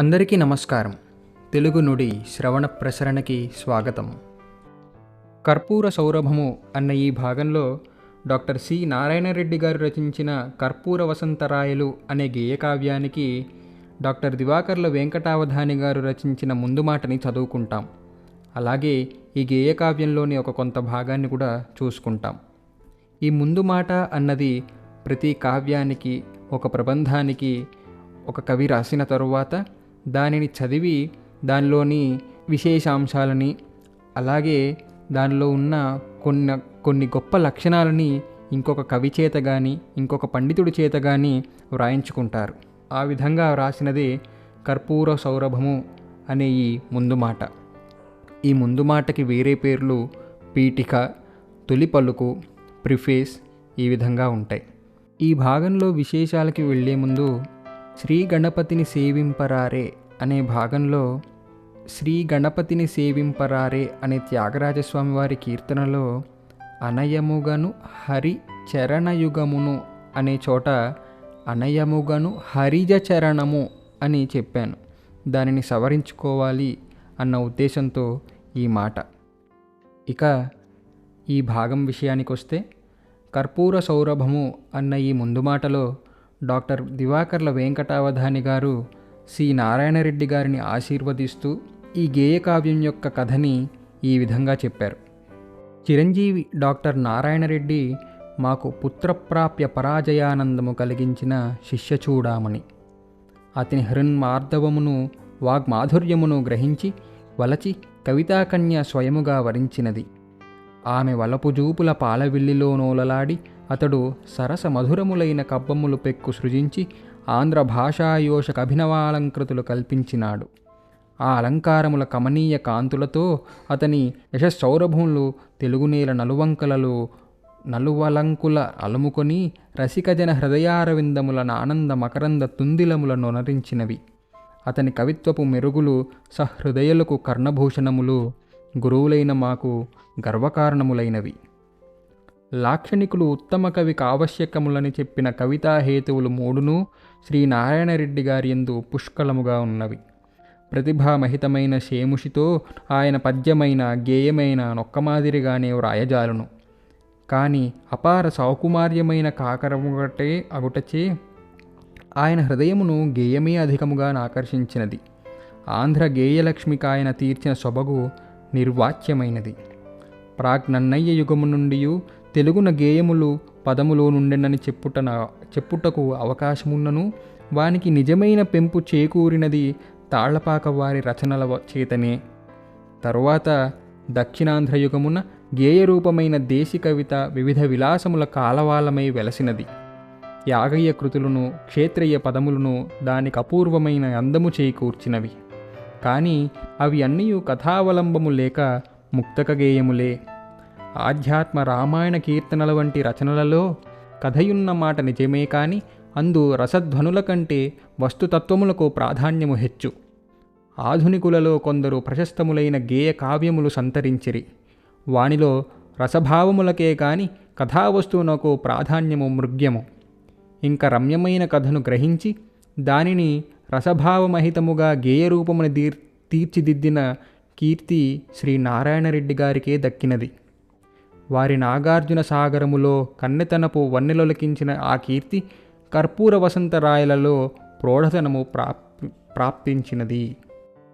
అందరికీ నమస్కారం. తెలుగు నుడి శ్రవణ ప్రసరణకి స్వాగతం. కర్పూర సౌరభము అన్న ఈ భాగంలో డాక్టర్ సి నారాయణరెడ్డి గారు రచించిన కర్పూర వసంతరాయలు అనే గేయకావ్యానికి డాక్టర్ దివాకర్ల వెంకటావధాని గారు రచించిన ముందు మాటని చదువుకుంటాం. అలాగే ఈ గేయకావ్యంలోని ఒక కొంత భాగాన్ని కూడా చూసుకుంటాం. ఈ ముందు మాట అన్నది ప్రతి కావ్యానికి, ఒక ప్రబంధానికి ఒక కవి రాసిన తరువాత దానిని చదివి దానిలోని విశేషాంశాలని, అలాగే దానిలో ఉన్న కొన్ని గొప్ప లక్షణాలని ఇంకొక కవి చేత కానీ, ఇంకొక పండితుడి చేత కానీ వ్రాయించుకుంటారు. ఆ విధంగా వ్రాసినదే కర్పూర సౌరభము అనే ఈ ముందు మాట. ఈ ముందు మాటకి వేరే పేర్లు పీఠిక, తొలి పలుకు, ప్రిఫేస్ ఈ విధంగా ఉంటాయి. ఈ భాగంలో విశేషాలకి వెళ్ళే ముందు శ్రీ గణపతిని సేవింపరారే అనే భాగంలో శ్రీ గణపతిని సేవింపరారే అనే త్యాగరాజస్వామి వారి కీర్తనలో అనయముగను హరి చరణయుగమును అనే చోట అనయముగను హరిజ చరణము అని చెప్పాను. దానిని సవరించుకోవాలి అన్న ఉద్దేశంతో ఈ మాట. ఇక ఈ భాగం విషయానికి వస్తే కర్పూర సౌరభము అన్న ఈ ముందు మాటలో డాక్టర్ దివాకర్ల వెంకటావధాని గారు సి నారాయణరెడ్డి గారిని ఆశీర్వదిస్తూ ఈ గేయకావ్యం యొక్క కథని ఈ విధంగా చెప్పారు. చిరంజీవి డాక్టర్ నారాయణరెడ్డి మాకు పుత్రప్రాప్య పరాజయానందము కలిగించిన శిష్యచూడామణి. అతని హృన్మార్దవమును వాగ్మాధుర్యమును గ్రహించి వలచి కవితాకన్య స్వయముగా వరించినది. ఆమె వలపుజూపుల పాలవిల్లిలో నోలలాడి అతడు సరస మధురములైన కబ్బములు పెక్కు సృజించి ఆంధ్ర భాషాయోషక అభినవాలంకృతులు కల్పించినాడు. ఆ అలంకారముల కమనీయ కాంతులతో అతని యశస్సౌరభములు తెలుగునేల నలువలంకుల అలుముకొని రసికజన హృదయారవిందముల ఆనంద మకరంద తుందిలముల నొనరించినవి. అతని కవిత్వపు మెరుగులు సహృదయులకు కర్ణభూషణములు, గురువులైన మాకు గర్వకారణములైనవి. లాక్షణికులు ఉత్తమ కవికి ఆవశ్యకములని చెప్పిన కవితాహేతువులు మూడును శ్రీ నారాయణరెడ్డి గారి యందు పుష్కలముగా ఉన్నవి. ప్రతిభామహితమైన శేముషితో ఆయన పద్యమైన గేయమైన నొక్కమాదిరిగానే వ్రాయజాలును. కానీ అపార సౌకుమార్యమైన కాకరముగటే అగుటచే ఆయన హృదయమును గేయమే అధికముగా ఆకర్షించినది. ఆంధ్ర గేయలక్ష్మికి ఆయన తీర్చిన సొబగు నిర్వాచ్యమైనది. ప్రాగ్నన్నయ్య యుగము నుండి తెలుగున గేయములు పదములో నుండెనని చెప్పుటకు అవకాశమున్నను వానికి నిజమైన పెంపు చేకూరినది తాళ్లపాక వారి రచనల చేతనే. తరువాత దక్షిణాంధ్ర యుగమున గేయరూపమైన దేశీ కవిత వివిధ విలాసముల కాలవాలమై వెలసినది. యాగయ్య కృతులను, క్షేత్రయ్య పదములను దానికి అపూర్వమైన అందము చేకూర్చినవి. కానీ అవి అన్నీ కథావలంబము లేక ముక్తక గేయములే. ఆధ్యాత్మ రామాయణ కీర్తనల వంటి రచనలలో కథయున్న మాట నిజమే కాని అందు రసధ్వనుల కంటే వస్తుతత్వములకు ప్రాధాన్యము హెచ్చు. ఆధునికులలో కొందరు ప్రశస్తములైన గేయ కావ్యములు సంతరించిరి. వానిలో రసభావములకే కాని కథావస్తువునకు ప్రాధాన్యము మృగ్యము. ఇంక రమ్యమైన కథను గ్రహించి దానిని రసభావమహితముగా గేయరూపముని తీర్చిదిద్దిన కీర్తి శ్రీ నారాయణరెడ్డి గారికే దక్కినది. వారి నాగార్జున సాగరములో కన్నెతనపు వన్నెలొలికించిన ఆ కీర్తి కర్పూర వసంతరాయలలో ప్రౌఢతనము ప్రాప్తించినది.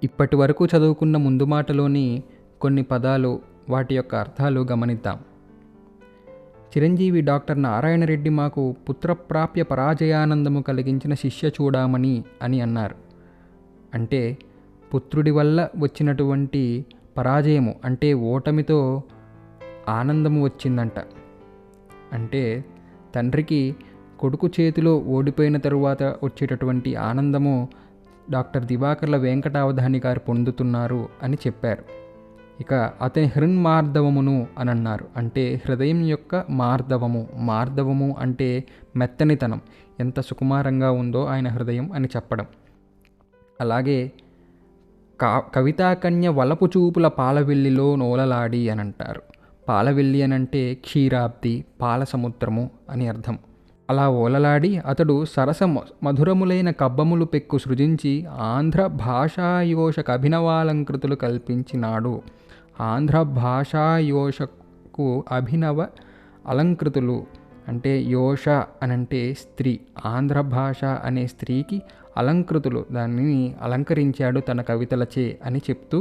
ఇప్పటి వరకు చదువుకున్న ముందు మాటలోని కొన్ని పదాలు, వాటి యొక్క అర్థాలు గమనిద్దాం. చిరంజీవి డాక్టర్ నారాయణరెడ్డి మాకు పుత్రప్రాప్య పరాజయానందము కలిగించిన శిష్య చూడామణి అని అన్నారు. అంటే పుత్రుడి వల్ల వచ్చినటువంటి పరాజయము అంటే ఓటమితో ఆనందము వచ్చిందంట. అంటే తండ్రికి కొడుకు చేతిలో ఓడిపోయిన తరువాత వచ్చేటటువంటి ఆనందము డాక్టర్ దివాకర్ల వెంకటావధాని గారు పొందుతున్నారు అని చెప్పారు. ఇక అతని హృన్మార్దవమును అని అన్నారు. అంటే హృదయం యొక్క మార్దవము అంటే మెత్తనితనం, ఎంత సుకుమారంగా ఉందో ఆయన హృదయం అని చెప్పడం. అలాగే కవితాకన్య వలపు చూపుల పాలవెల్లిలో నోలలాడి అని అంటారు. పాలవెల్లి అని అంటే క్షీరాబ్ది, పాల సముద్రము అని అర్థం. అలా ఓలలాడి అతడు సరస మధురములైన కబ్బములు పెక్కు సృజించి ఆంధ్ర భాషాయోషకు అభినవాలంకృతులు కల్పించినాడు. ఆంధ్ర భాషాయోషకు అభినవ అలంకృతులు అంటే యోష అనంటే స్త్రీ, ఆంధ్ర భాష అనే స్త్రీకి అలంకృతులు, దానిని అలంకరించాడు తన కవితలచే అని చెప్తూ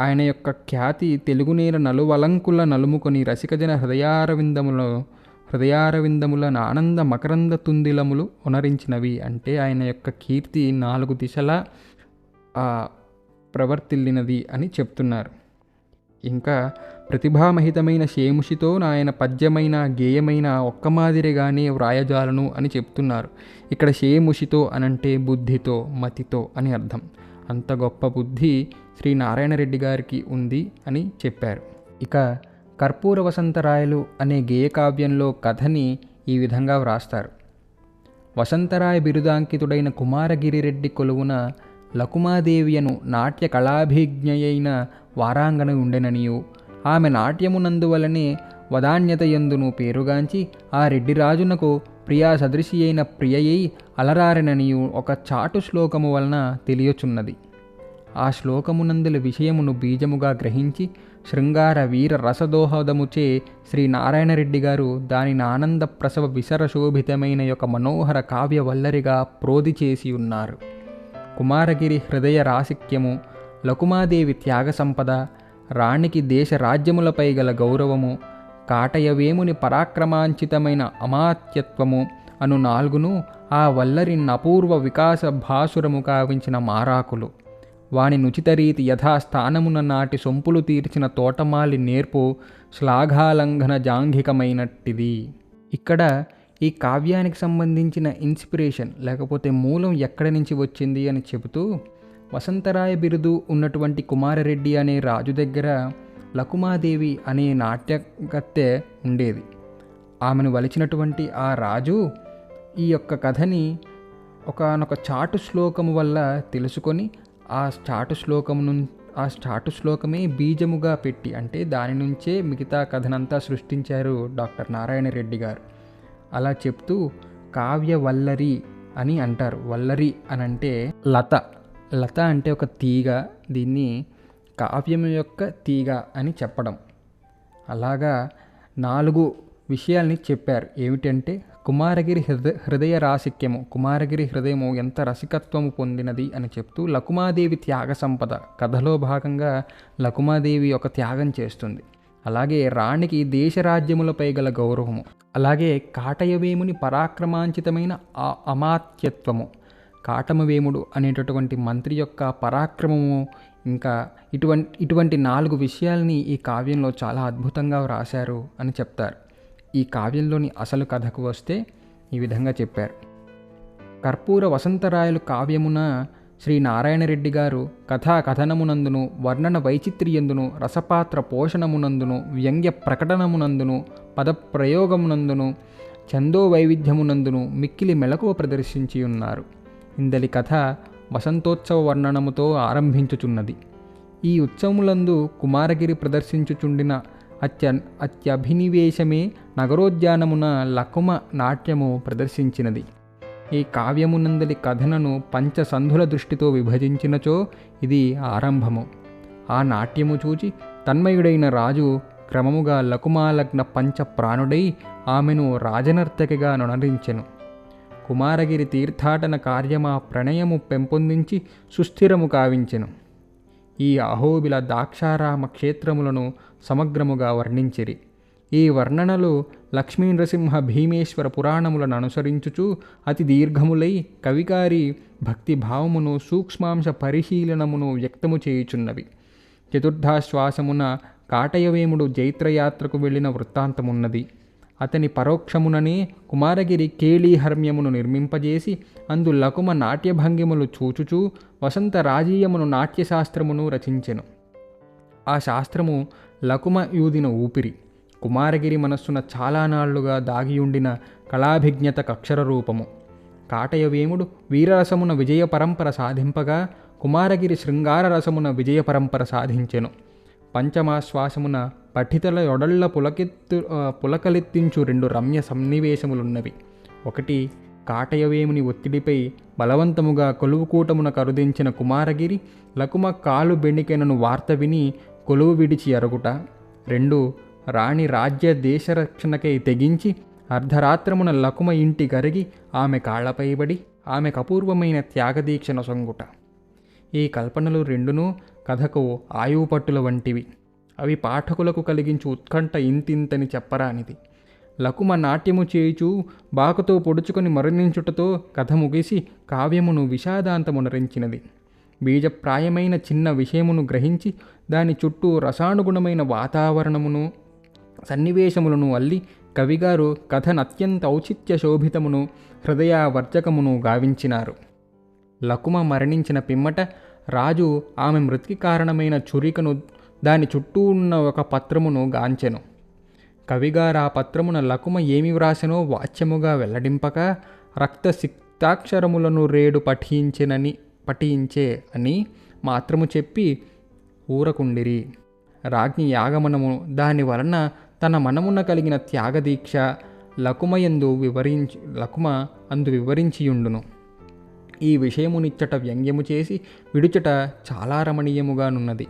ఆయన యొక్క ఖ్యాతి తెలుగునేల నలువలంకుల నలుముకొని రసికజన హృదయారవిందముల ఆనంద మకరంద తుందిలములు ఒనరించినవి. అంటే ఆయన యొక్క కీర్తి 4 దిశలా ప్రవర్తిల్లినది అని చెప్తున్నారు. ఇంకా ప్రతిభామహితమైన శేముషితో ఆయన పద్యమైన గేయమైన ఒక్క మాదిరిగానే వ్రాయజాలను అని చెప్తున్నారు. ఇక్కడ శేముషితో అనంటే బుద్ధితో, మతితో అని అర్థం. అంత గొప్ప బుద్ధి శ్రీ నారాయణ రెడ్డి గారికి ఉంది అని చెప్పారు. ఇక కర్పూర వసంతరాయలు అనే గేయకావ్యంలో కథని ఈ విధంగా వ్రాస్తారు. వసంతరాయ బిరుదాంకితుడైన కుమారగిరిరెడ్డి కొలువున లకుమాదేవియను నాట్య కళాభిజ్ఞయైన వారాంగన ఉండెననియు ఆమె నాట్యమునందువలనే వదాన్యతయందును పేరుగాంచి ఆ రెడ్డిరాజునకు ప్రియా సదృశి అయిన ప్రియయై అలరారెననియు ఒక చాటు శ్లోకము వలన తెలియచున్నది. ఆ శ్లోకమునందుల విషయమును బీజముగా గ్రహించి శృంగార వీర రసదోహదముచే శ్రీ నారాయణరెడ్డి గారు దానిని ఆనంద ప్రసవ విసరశోభితమైన యొక్క మనోహర కావ్య వల్లరిగా ప్రోది చేసి ఉన్నారు. కుమారగిరి హృదయ రాసిక్యము, లకుమాదేవి త్యాగ సంపద, రాణికి దేశ రాజ్యములపై గల గౌరవము, కాటయవేముని పరాక్రమాంచితమైన అమాత్యత్వము అను 4ను ఆ వల్లరి అపూర్వ వికాస భాసురము కావించిన మారాకులు. వాని నుచితరీతి యథాస్థానమున నాటి సొంపులు తీర్చిన తోటమాలి నేర్పు శ్లాఘాలంఘన జాంఘికమైనట్టిది. ఇక్కడ ఈ కావ్యానికి సంబంధించిన ఇన్స్పిరేషన్ లేకపోతే మూలం ఎక్కడి నుంచి వచ్చింది అని చెబుతూ, వసంతరాయ బిరుదు ఉన్నటువంటి కుమారరెడ్డి అనే రాజు దగ్గర లకుమాదేవి అనే నాట్యగత్తె ఉండేది. ఆమెను వలిచినటువంటి ఆ రాజు ఈ యొక్క కథని ఒకానొక చాటు శ్లోకము వల్ల తెలుసుకొని ఆ చాటు శ్లోకమే బీజముగా పెట్టి, అంటే దాని నుంచే మిగతా కథనంతా సృష్టించారు డాక్టర్ నారాయణ రెడ్డి గారు. అలా చెప్తూ కావ్య వల్లరి అని అంటారు. వల్లరి అని అంటే లత, లత అంటే ఒక తీగ, దీన్ని కావ్యం యొక్క తీగ అని చెప్పడం. అలాగా 4 విషయాల్ని చెప్పారు. ఏమిటంటే కుమారగిరి హృదయ రాసిక్యము, కుమారగిరి హృదయము ఎంత రసికత్వము పొందినది అని చెప్తూ, లకుమాదేవి త్యాగ సంపద, కథలో భాగంగా లకుమాదేవి ఒక త్యాగం చేస్తుంది. అలాగే రాణికి దేశరాజ్యములపై గల గౌరవము, అలాగే కాటయవేముని పరాక్రమాంచితమైన అమాత్యత్వము, కాటమవేముడు అనేటటువంటి మంత్రి యొక్క పరాక్రమము, ఇంకా ఇటువంటి 4 విషయాల్ని ఈ కావ్యంలో చాలా అద్భుతంగా వ్రాశారు అని చెప్తారు. ఈ కావ్యంలోని అసలు కథకు వస్తే ఈ విధంగా చెప్పారు. కర్పూర వసంతరాయలు కావ్యమున శ్రీ నారాయణరెడ్డి గారు కథా కథనమునందును, వర్ణన వైచిత్ర్యందును, రసపాత్ర పోషణమునందును, వ్యంగ్య ప్రకటనమునందును, పదప్రయోగమునందును, ఛందో వైవిధ్యమునందును మిక్కిలి మెలకువ ప్రదర్శించి ఉన్నారు. ఇందలి కథ వసంతోత్సవ వర్ణనముతో ఆరంభించుచున్నది. ఈ ఉత్సవములందు కుమారగిరి ప్రదర్శించుచుండిన అత్యభినివేశమే నగరోద్యానమున లకుమ నాట్యము ప్రదర్శించినది. ఈ కావ్యమునందలి కథనను పంచసంధుల దృష్టితో విభజించినచో ఇది ఆరంభము. ఆ నాట్యము చూచి తన్మయుడైన రాజు క్రమముగా లకుమాలగ్న పంచ ప్రాణుడై ఆమెను రాజనర్తకిగా నొనరించెను. కుమారగిరి తీర్థాటన కార్యమా ప్రణయము పెంపొందించి సుస్థిరము కావించెను. ఈ అహోబిల దాక్షారామ క్షేత్రములను సమగ్రముగా వర్ణించిరి. ఈ వర్ణనలు లక్ష్మీ నృసింహ భీమేశ్వర పురాణములను అనుసరించుచు అతి దీర్ఘములై కవికారి భక్తిభావమును సూక్ష్మాంశ పరిశీలనమును వ్యక్తము చేయుచున్నవి. చతుర్థాశ్వాసమున కాటయవేముడు జైత్రయాత్రకు వెళ్ళిన వృత్తాంతమున్నది. అతని పరోక్షముననే కుమారగిరి కేళీహర్మ్యమును నిర్మింపజేసి అందు లకుమ నాట్యభంగిములు చూచుచూ వసంత రాజీయమును నాట్యశాస్త్రమును రచించెను. ఆ శాస్త్రము లకుమ యూదిన ఊపిరి. కుమారగిరి మనస్సున చాలా నాళ్లుగా దాగియుండిన కళాభిజ్ఞత అక్షర రూపము. కాటయవేముడు వీరరసమున విజయ పరంపర సాధింపగా కుమారగిరి శృంగార రసమున విజయ పరంపర సాధించెను. పంచమాశ్వాసమున పఠితల యొడళ్ల పులకలెత్తించు 2 రమ్య సన్నివేశములున్నవి. ఒకటి, కాటయవేముని ఒత్తిడిపై బలవంతముగా కొలువుకూటమున కరుదించిన కుమారగిరి లకుమ కాలు బెణికెనను వార్త విని కొలువు విడిచి అరుగుట. 2, రాణి రాజ్య దేశరక్షణకై తెగించి అర్ధరాత్రమున లకుమ ఇంటి కరిగి ఆమె కాళ్లపైబడి ఆమెకు అపూర్వమైన త్యాగదీక్ష నొసంగుట. ఈ కల్పనలు రెండునూ కథకు ఆయువు పట్టుల వంటివి. అవి పాఠకులకు కలిగించు ఉత్కంఠ ఇంతింతని చెప్పరానిది. లకుమ నాట్యము చేయుచూ బాకుతో పొడుచుకొని మరణించుటతో కథ ముగిసి కావ్యమును విషాదాంతమునరించినది. బీజప్రాయమైన చిన్న విషయమును గ్రహించి దాని చుట్టూ రసానుగుణమైన వాతావరణమును సన్నివేశములను అల్లి కవిగారు కథనత్యంత ఔచిత్య శోభితమును హృదయావర్జకమును గావించినారు. లకుమ మరణించిన పిమ్మట రాజు ఆమె మృతికి కారణమైన చురికను దాని చుట్టూ ఉన్న ఒక పత్రమును గాంచెను. కవిగారు ఆ పత్రమున లకుమ ఏమి వ్రాసెనో వాచ్యముగా వెల్లడింపక రక్తసిక్తాక్షరములను రేడు పఠించే అని మాత్రము చెప్పి ఊరకుండిరి. రాజ్ఞి యాగమనము దాని వలన తన మనమున కలిగిన త్యాగదీక్ష లకుమ అందు వివరించియుండును. ఈ విషయమునిచ్చట వ్యంగ్యము చేసి విడుచట చాలా రమణీయముగానున్నది.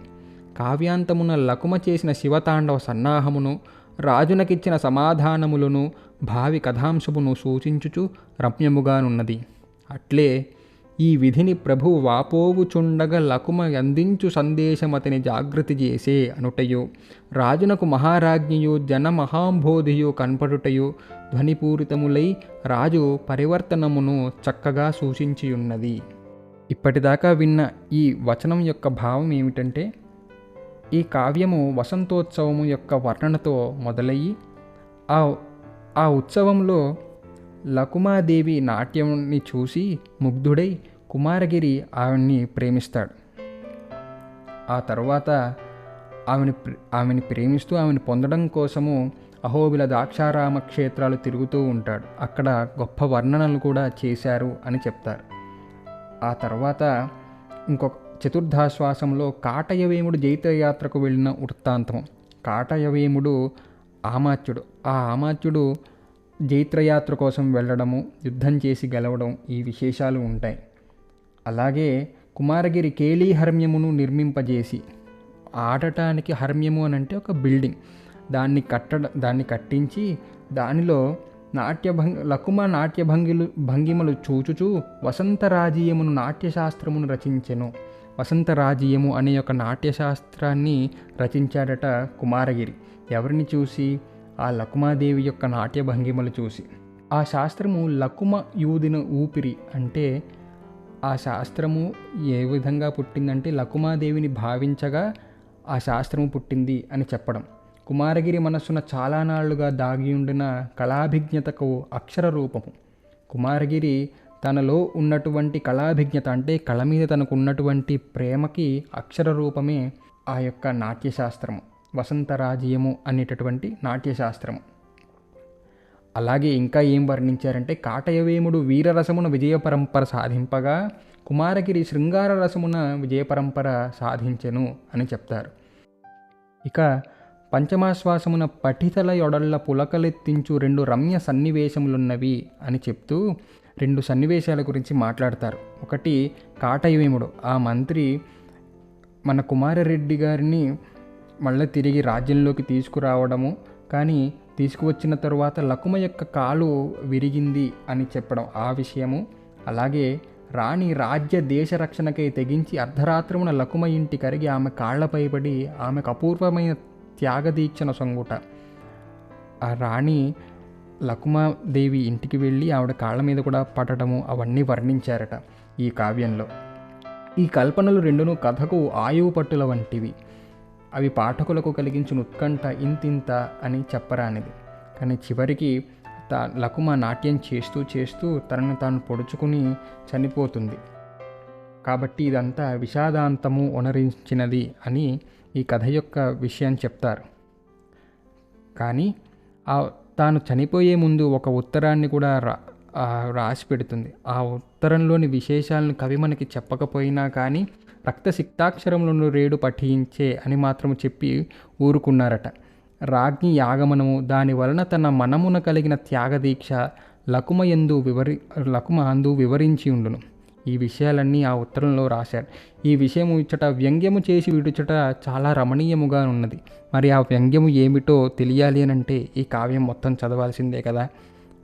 కావ్యాంతమున లకుమ చేసిన శివతాండవ సన్నాహమును రాజునకిచ్చిన సమాధానములను భావి కథాంశమును సూచించుచు రమ్యముగానున్నది. అట్లే ఈ విధిని ప్రభు వాపోవుచుండగ లకుమ అందించు సందేశమతని జాగృతి చేసే అనుటయు రాజునకు మహారాజ్ఞియు జనమహాంబోధియు కనపడుటయు ధ్వనిపూరితములై రాజు పరివర్తనమును చక్కగా సూచించియున్నది. ఇప్పటిదాకా విన్న ఈ వచనం యొక్క భావం ఏమిటంటే, ఈ కావ్యము వసంతోత్సవము యొక్క వర్ణనతో మొదలయ్యి ఆ ఉత్సవంలో లకుమాదేవి నాట్యాన్ని చూసి ముగ్ధుడై కుమారగిరి ఆవిడ్ని ప్రేమిస్తాడు. ఆ తర్వాత ఆమెని ప్రేమిస్తూ ఆమెను పొందడం కోసము అహోబిల ద్రాక్షారామ క్షేత్రాలు తిరుగుతూ ఉంటాడు. అక్కడ గొప్ప వర్ణనలు కూడా చేశారు అని చెప్తారు. ఆ తర్వాత ఇంకొక చతుర్థాశ్వాసంలో కాటయవేముడు జైత్రయాత్రకు వెళ్ళిన వృత్తాంతము. కాటయవేముడు ఆమాత్యుడు. ఆ ఆమాత్యుడు జైత్రయాత్ర కోసం వెళ్ళడము, యుద్ధం చేసి గెలవడం, ఈ విశేషాలు ఉంటాయి. అలాగే కుమారగిరి కేళీ హర్మ్యమును నిర్మింపజేసి, ఆడటానికి హర్మ్యము అని అంటే ఒక బిల్డింగ్, దాన్ని కట్టించి దానిలో లకుమ భంగిమలు చూచుచూ వసంతరాజీయమును నాట్యశాస్త్రమును రచించెను. వసంతరాజీయము అనే ఒక నాట్యశాస్త్రాన్ని రచించాడట కుమారగిరి. ఎవరిని చూసి? ఆ లకుమాదేవి యొక్క నాట్య భంగిమలు చూసి. ఆ శాస్త్రము లకుమ యూదిన ఊపిరి. అంటే ఆ శాస్త్రము ఏ విధంగా పుట్టిందంటే లకుమాదేవిని భావించగా ఆ శాస్త్రము పుట్టింది అని చెప్పడం. కుమారగిరి మనస్సున చాలా నాళ్లుగా దాగియుండిన కళాభిజ్ఞతకు అక్షర రూపము. కుమారగిరి తనలో ఉన్నటువంటి కళాభిజ్ఞత అంటే కళ మీద తనకు ఉన్నటువంటి ప్రేమకి అక్షర రూపమే ఆ యొక్క నాట్యశాస్త్రము, వసంతరాజీయము అనేటటువంటి నాట్యశాస్త్రము. అలాగే ఇంకా ఏం వర్ణించారంటే, కాటయవేముడు వీరరసమున విజయ పరంపర సాధింపగా కుమారగిరి శృంగార రసమున విజయ పరంపర సాధించెను అని చెప్తారు. ఇక పంచమాశ్వాసమున పఠితల యొడళ్ల పులకలెత్తించు 2 రమ్య సన్నివేశములున్నవి అని చెప్తూ 2 సన్నివేశాల గురించి మాట్లాడతారు. ఒకటి, కాటయవేముడు ఆ మంత్రి మన కుమారరెడ్డి గారిని మళ్ళీ తిరిగి రాజ్యంలోకి తీసుకురావడము, కానీ తీసుకువచ్చిన తరువాత లకుమ యొక్క కాలు విరిగింది అని చెప్పడం, ఆ విషయము. అలాగే రాణి రాజ్య దేశ రక్షణకై తెగించి అర్ధరాత్రమున లకుమ ఇంటి కరిగి ఆమె కాళ్లపై పడి ఆమెకు అపూర్వమైన త్యాగదీక్షను సొంగుట. ఆ రాణి లకుమాదేవి ఇంటికి వెళ్ళి ఆవిడ కాళ్ళ మీద కూడా పడటము, అవన్నీ వర్ణించారట ఈ కావ్యంలో. ఈ కల్పనలు రెండును కథకు ఆయువు పట్టుల వంటివి. అవి పాఠకులకు కలిగించిన ఉత్కంఠ ఇంతింత అని చెప్పరానిది. కానీ చివరికి లకుమ నాట్యం చేస్తూ చేస్తూ తనను తాను పొడుచుకుని చనిపోతుంది. కాబట్టి ఇదంతా విషాదాంతము ఒనరించినది అని ఈ కథ యొక్క విషయాన్ని చెప్తారు. కానీ తాను చనిపోయే ముందు ఒక ఉత్తరాన్ని కూడా రాసి పెడుతుంది. ఆ ఉత్తరంలోని విశేషాలను కవి మనకి చెప్పకపోయినా కానీ రక్తసిక్తాక్షరములను రేడు పఠించే అని మాత్రము చెప్పి ఊరుకున్నారట. రాజ్ఞి యాగమనము, దాని వలన తన మనమున కలిగిన త్యాగదీక్ష లకుమ అందు వివరించి ఉండును. ఈ విషయాలన్నీ ఆ ఉత్తరంలో రాశారు. ఈ విషయము ఇచ్చట వ్యంగ్యము చేసి విడుచట చాలా రమణీయముగా ఉన్నది. మరి ఆ వ్యంగ్యము ఏమిటో తెలియాలి అనంటే ఈ కావ్యం మొత్తం చదవాల్సిందే కదా.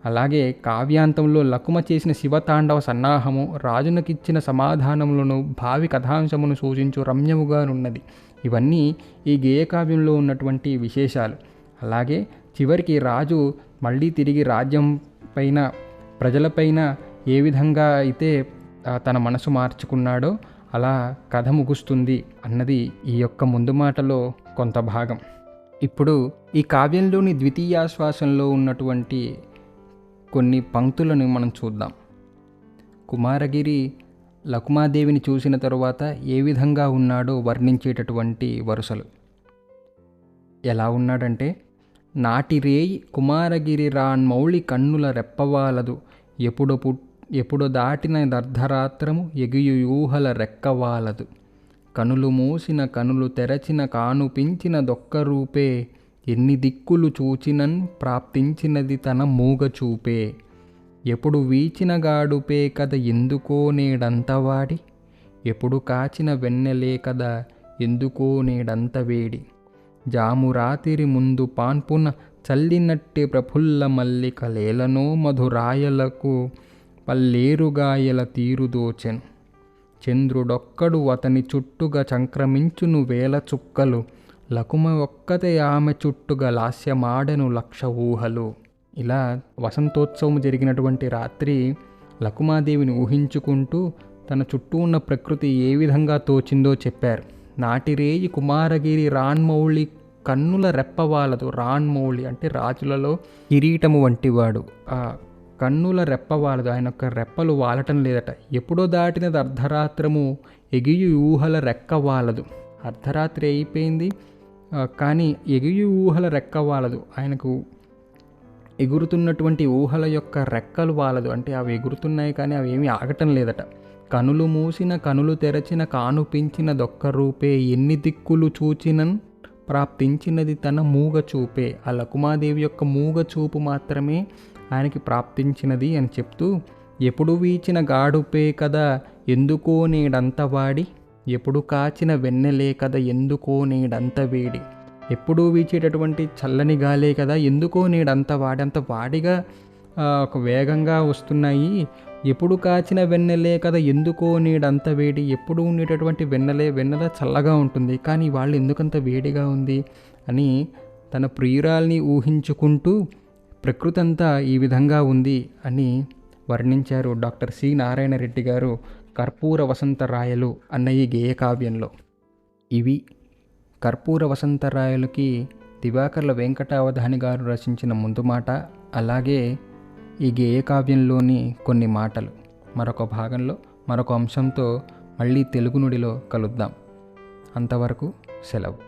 అలాగే కావ్యాంతంలో లకుమ చేసిన శివతాండవ సన్నాహము, రాజునకిచ్చిన సమాధానములను, భావి కథాంశమును సూచించు రమ్యముగానున్నది. ఇవన్నీ ఈ గేయకావ్యంలో ఉన్నటువంటి విశేషాలు. అలాగే చివరికి రాజు మళ్ళీ తిరిగి రాజ్యం పైన, ప్రజలపైన ఏ విధంగా అయితే తన మనసు మార్చుకున్నాడో అలా కథ ముగుస్తుంది అన్నది ఈ యొక్క ముందు మాటలో కొంత భాగం. ఇప్పుడు ఈ కావ్యంలోని ద్వితీయాశ్వాసంలో ఉన్నటువంటి కొన్ని పంక్తులను మనం చూద్దాం. కుమారగిరి లకుమాదేవిని చూసిన తరువాత ఏ విధంగా ఉన్నాడో వర్ణించేటటువంటి వరుసలు. ఎలా ఉన్నాడంటే, నాటిరేయి కుమారగిరి రాన్మౌళి కన్నుల రెప్పవాలదు, ఎప్పుడు దాటిన దర్ధరాత్రము ఎగియుయూహల రెక్కవాలదు, కనులు మూసిన కనులు తెరచిన కానుపించిన దొక్కరూపే, ఎన్ని దిక్కులు చూచినన్ ప్రాప్తించినది తన మూగచూపే, ఎప్పుడు వీచిన గాడుపే కద ఎందుకో నేడంతవాడి, ఎప్పుడు కాచిన వెన్నెలే కదా ఎందుకో నేడంత వేడి, జాము రాతిరి ముందు పాన్పున చల్లినట్టి ప్రఫుల్ల మల్లిక లేలనో మధురాయలకు పల్లేరుగాయల తీరుదోచెను, చంద్రుడొక్కడు అతని చుట్టుగా సంక్రమించును వేల చుక్కలు, లకుమ ఒక్కతే ఆమె చుట్టుగా లాస్యమాడెను లక్ష ఊహలు. ఇలా వసంతోత్సవం జరిగినటువంటి రాత్రి లకుమాదేవిని ఊహించుకుంటూ తన చుట్టూ ఉన్న ప్రకృతి ఏ విధంగా తోచిందో చెప్పారు. నాటిరేయి కుమారగిరి రాన్మౌళి కన్నుల రెప్పవాలదు. రాన్మౌళి అంటే రాజులలో కిరీటము వంటివాడు. ఆ కన్నుల రెప్పవాలదు, ఆయన యొక్క రెప్పలు వాలటం లేదట. ఎప్పుడో దాటినది అర్ధరాత్రము ఎగియు ఊహల రెక్కవాలదు. అర్ధరాత్రి అయిపోయింది కానీ ఎగియు ఊహల రెక్కవాలదు. ఆయనకు ఎగురుతున్నటువంటి ఊహల యొక్క రెక్కలు వాలదు, అంటే అవి ఎగురుతున్నాయి కానీ అవి ఏమీ ఆగటం లేదట. కనులు మూసిన కనులు తెరచిన కానుపించిన దొక్క రూపే, ఎన్ని దిక్కులు చూచినన్ ప్రాప్తించినది తన మూగ చూపే. ఆ లకుమాదేవి యొక్క మూగ చూపు మాత్రమే ఆయనకి ప్రాప్తించినది అని చెప్తూ, ఎప్పుడు వీచిన గాడుపే కదా ఎందుకో నేడంత వాడి, ఎప్పుడు కాచిన వెన్నెలే కదా ఎందుకో నేడంత వేడి, ఎప్పుడూ వీచేటటువంటి చల్లని గాలే కదా ఎందుకో నేడంత వాడి, అంత వాడిగా ఒక వేగంగా వస్తున్నాయి. ఎప్పుడు కాచిన వెన్నెలే కదా ఎందుకో నేడంత వేడి, ఎప్పుడు ఉండేటటువంటి వెన్నెల చల్లగా ఉంటుంది కానీ వాళ్ళు ఎందుకంత వేడిగా ఉంది అని తన ప్రియురాల్ని ఊహించుకుంటూ ప్రకృతి అంతా ఈ విధంగా ఉంది అని వర్ణించారు డాక్టర్ సి నారాయణ రెడ్డి గారు కర్పూర వసంతరాయలు అన్న ఈ గేయకావ్యంలో. ఇవి కర్పూర వసంతరాయలకి దివాకర్ల వెంకటావధాని గారు రచించిన ముందు మాట, అలాగే ఈ గేయకావ్యంలోని కొన్ని మాటలు. మరొక భాగంలో మరొక అంశంతో మళ్ళీ తెలుగు నుడిలో కలుద్దాం. అంతవరకు సెలవు.